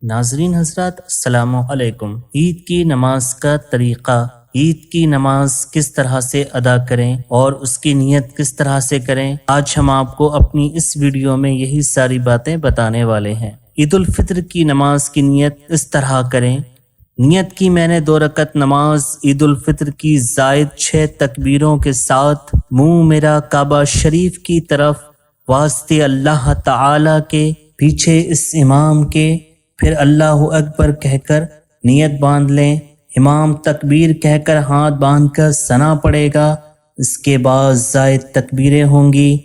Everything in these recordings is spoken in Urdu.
ناظرین حضرات السلام علیکم۔ عید کی نماز کا طریقہ، عید کی نماز کس طرح سے ادا کریں اور اس کی نیت کس طرح سے کریں، آج ہم آپ کو اپنی اس ویڈیو میں یہی ساری باتیں بتانے والے ہیں۔ عید الفطر کی نماز کی نیت اس طرح کریں۔ نیت کی میں نے 2 رکعت نماز عید الفطر کی زائد 6 تکبیروں کے ساتھ منہ میرا کعبہ شریف کی طرف واسطے اللہ تعالی کے، پیچھے اس امام کے، پھر اللہ اکبر کہہ کر نیت باندھ لیں۔ امام تکبیر کہہ کر ہاتھ باندھ کر ثنا پڑے گا، اس کے بعد زائد تکبیریں ہوں گی۔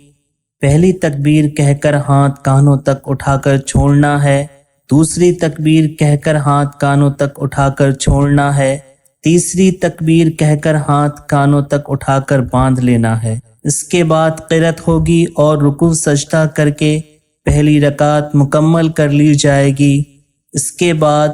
پہلی تکبیر کہہ کر ہاتھ کانوں تک اٹھا کر چھوڑنا ہے، دوسری تکبیر کہہ کر ہاتھ کانوں تک اٹھا کر چھوڑنا ہے، تیسری تکبیر کہہ کر ہاتھ کانوں تک اٹھا کر باندھ لینا ہے۔ اس کے بعد قرات ہوگی اور رکوع سجدہ کر کے پہلی رکعت مکمل کر لی جائے گی۔ اس کے بعد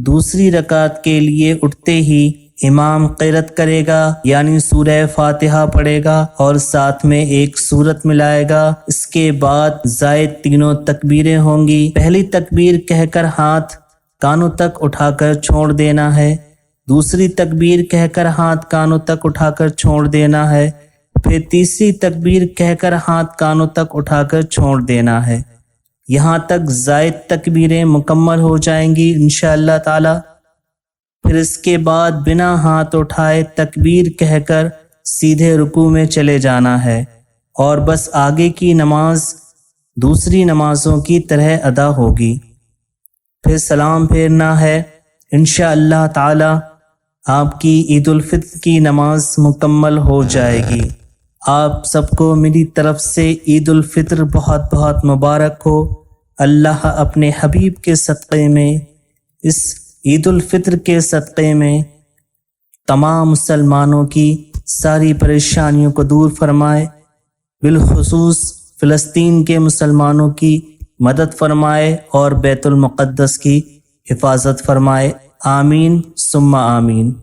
دوسری رکعت کے لیے اٹھتے ہی امام قرات کرے گا، یعنی سورہ فاتحہ پڑھے گا اور ساتھ میں ایک سورت ملائے گا۔ اس کے بعد زائد 3 تکبیریں ہوں گی۔ پہلی تکبیر کہہ کر ہاتھ کانوں تک اٹھا کر چھوڑ دینا ہے، دوسری تکبیر کہہ کر ہاتھ کانوں تک اٹھا کر چھوڑ دینا ہے، پھر تیسری تکبیر کہہ کر ہاتھ کانوں تک اٹھا کر چھوڑ دینا ہے۔ یہاں تک زائد تکبیریں مکمل ہو جائیں گی انشاءاللہ تعالی۔ پھر اس کے بعد بنا ہاتھ اٹھائے تکبیر کہہ کر سیدھے رکوع میں چلے جانا ہے اور بس آگے کی نماز دوسری نمازوں کی طرح ادا ہوگی۔ پھر سلام پھیرنا ہے، انشاءاللہ تعالی آپ کی عید الفطر کی نماز مکمل ہو جائے گی۔ آپ سب کو میری طرف سے عید الفطر بہت بہت مبارک ہو۔ اللہ اپنے حبیب کے صدقے میں، اس عید الفطر کے صدقے میں تمام مسلمانوں کی ساری پریشانیوں کو دور فرمائے، بالخصوص فلسطین کے مسلمانوں کی مدد فرمائے اور بیت المقدس کی حفاظت فرمائے۔ آمین ثم آمین۔